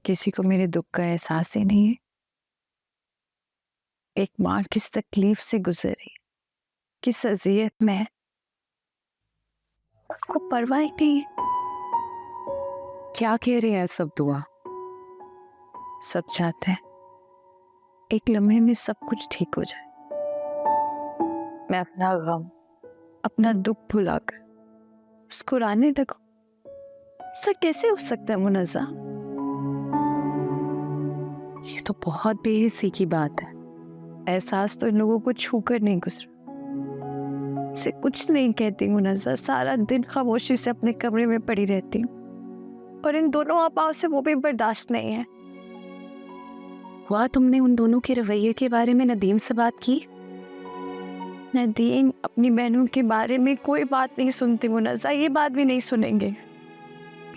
किसी को मेरे दुख का एहसास ही नहीं है। एक माँ किस तकलीफ से गुजर रही है, किस अजियत में है, उनको परवाह ही नहीं है। क्या कह रहे हैं सब दुआ? सब चाहते हैं एक लम्हे में सब कुछ ठीक हो जाए। मैं अपना गम, अपना दुख भुलाकर मुस्कुराने लगूं। ऐसा कैसे हो सकता है मुनज़्ज़ा? ये तो बहुत बेहिस्सी की बात है। एहसास तो इन लोगों को छूकर नहीं गुजरा। से कुछ नहीं कहती मुनज़्ज़ा, सारा दिन खामोशी से अपने कमरे में पड़ी रहती हूँ और इन दोनों आपाओं से वो भी बर्दाश्त नहीं है। हुआ तुमने उन दोनों के रवैये के बारे में नदीम से बात की? नदीम अपनी बहनों के बारे में कोई बात नहीं सुनती मुनज़्ज़ा, ये बात भी नहीं सुनेंगे।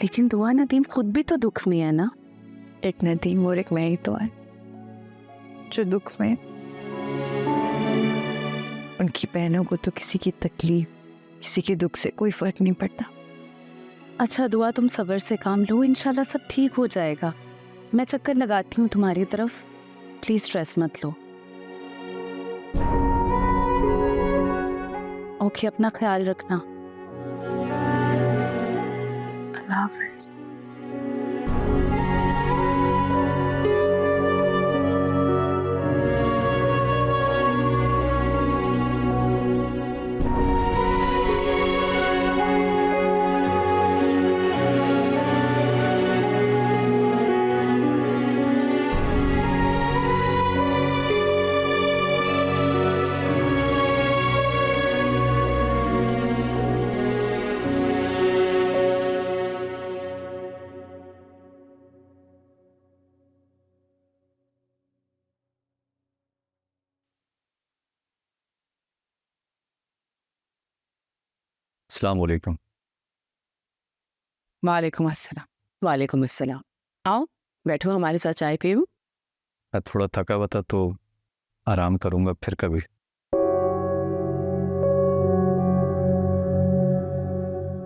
लेकिन दुआ, नदीम खुद भी तो दुख में है ना। एक नदीम और एक मैं ही तो है जो दुख में। उनकी बहनों को तो किसी की तकलीफ, किसी के दुख से कोई फर्क नहीं पड़ता। अच्छा दुआ, तुम सब्र से काम लो, इंशाल्लाह सब ठीक हो जाएगा। मैं चक्कर लगाती हूँ तुम्हारी तरफ, प्लीज स्ट्रेस मत लो। ओके, अपना ख्याल रखना। अल्लाह हाफ़िज़। अस्सलाम वालेकुम। वालेकुम अस्सलाम। वालेकुम अस्सलाम। आओ बैठो, हमारे साथ चाय पियो। मैं थोड़ा थका हुआ था तो आराम करूंगा फिर कभी।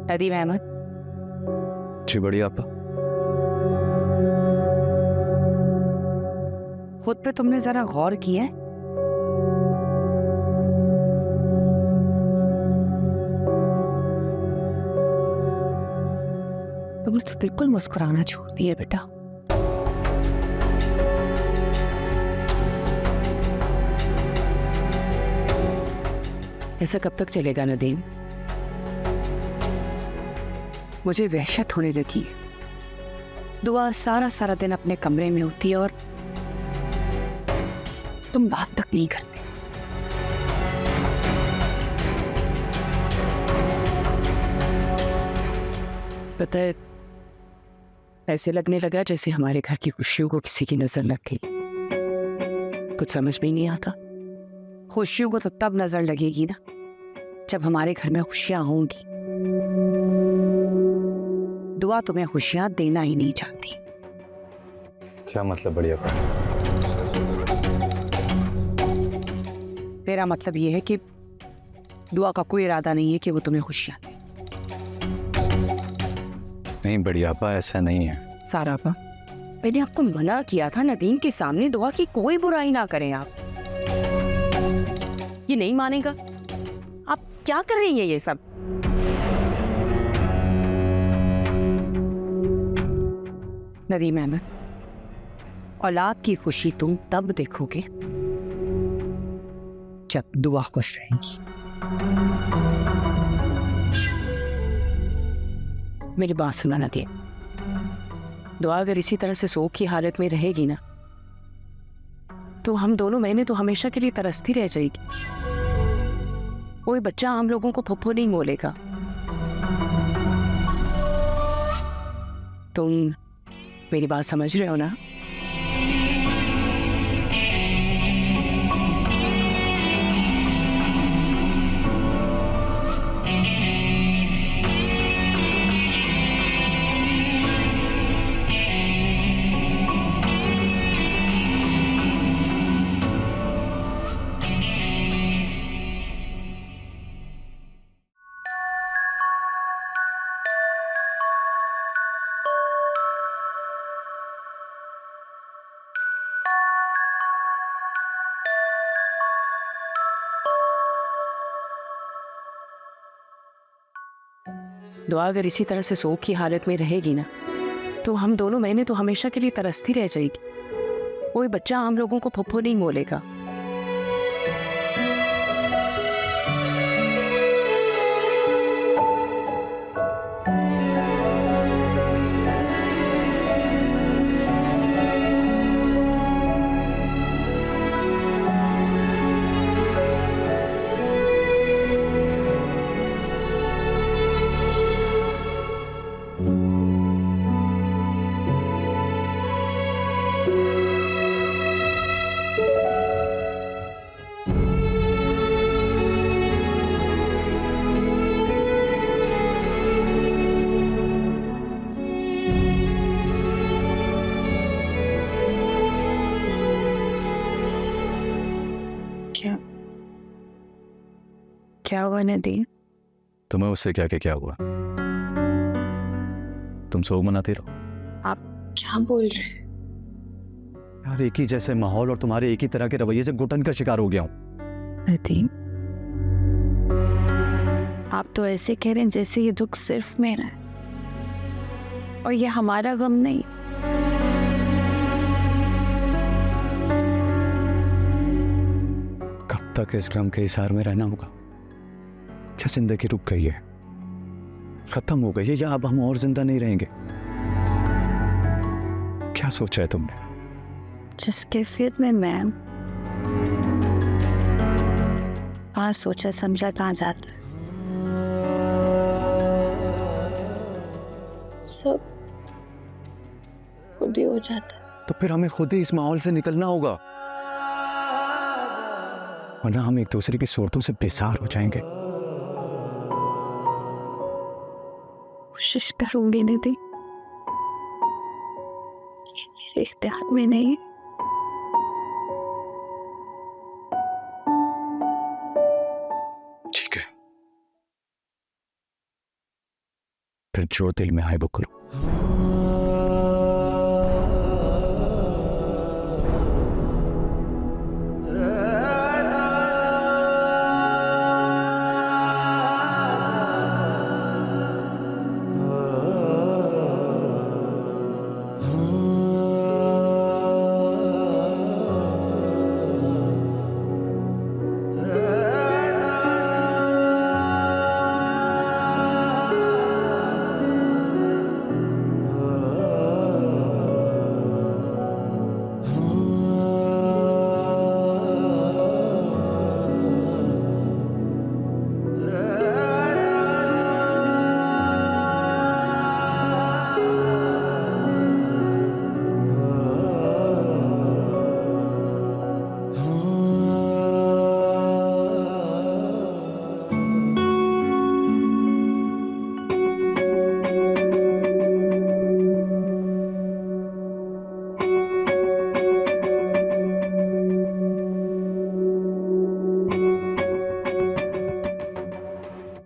नदीम अहमद, जी बड़ी आपा। खुद पे तुमने जरा गौर किया है? तुमने तो बिल्कुल मुस्कुराना छोड़ दिया बेटा। ऐसा कब तक चलेगा नदीम? मुझे वहशत होने लगी है। दुआ सारा सारा दिन अपने कमरे में होती है और तुम बात तक नहीं करते। पता है, ऐसे लगने लगा जैसे हमारे घर की खुशियों को किसी की नजर लग गई। कुछ समझ में नहीं आता। खुशियों को तो तब नजर लगेगी ना जब हमारे घर में खुशियां होंगी। दुआ तुम्हें खुशियां देना ही नहीं चाहती। क्या मतलब बड़ी आपा? मेरा मतलब यह है कि दुआ का कोई इरादा नहीं है कि वो तुम्हें खुशियां दे। नहीं बड़ी आपा, ऐसा नहीं है। सारा आपा, मैंने आपको मना किया था नदीम के सामने दुआ की कोई बुराई ना करें आप। ये नहीं मानेगा। आप क्या कर रही हैं ये सब? नदीम अहमद, औलाद की खुशी तुम तब देखोगे जब दुआ खुश रहेगी। मेरी बात सुना नदीम, दुआ अगर इसी तरह से शोक की हालत में रहेगी ना तो हम दोनों महीने तो हमेशा के लिए तरसती रह जाएगी। कोई बच्चा हम लोगों को फुफ्फो नहीं बोलेगा। तुम मेरी बात समझ रहे हो ना? दुआ अगर इसी तरह से शोक की हालत में रहेगी ना, तो हम दोनों महीने तो हमेशा के लिए तरसती रह जाएगी। कोई बच्चा हम लोगों को फुफ्फो नहीं बोलेगा। क्या हुआ नदीम? तुम्हें उससे क्या हुआ? तुम शोक मनाती रहो। आप क्या बोल रहे हैं? यार एक ही जैसे माहौल और तुम्हारे एक ही तरह के रवैये से घुटन का शिकार हो गया हूं। नदीम, आप तो ऐसे कह रहे हैं जैसे ये दुख सिर्फ मेरा है और ये हमारा गम नहीं। कब तक इस गम के इसार में रहना होगा? क्या जिंदगी रुक गई है, खत्म हो गई है, या अब हम और जिंदा नहीं रहेंगे? क्या सोचा है तुमने? जिस कैफियत में मैं हाँ सोचा समझा कहाँ जाता है। सब खुद ही हो जाता है। तो फिर हमें खुद ही इस माहौल से निकलना होगा, वरना हम एक दूसरे की सूरतों से बेसार हो जाएंगे। कोशिश करूंगी नदी, मेरे इख्तियार में नहीं। ठीक है, फिर जो दिल में आए वो करो।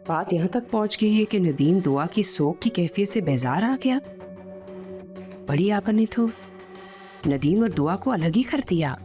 बात यहाँ तक पहुँच गई है कि नदीम दुआ की शोक की कैफियत से बेजार आ गया। बड़ी आपा ने तो नदीम और दुआ को अलग ही कर दिया।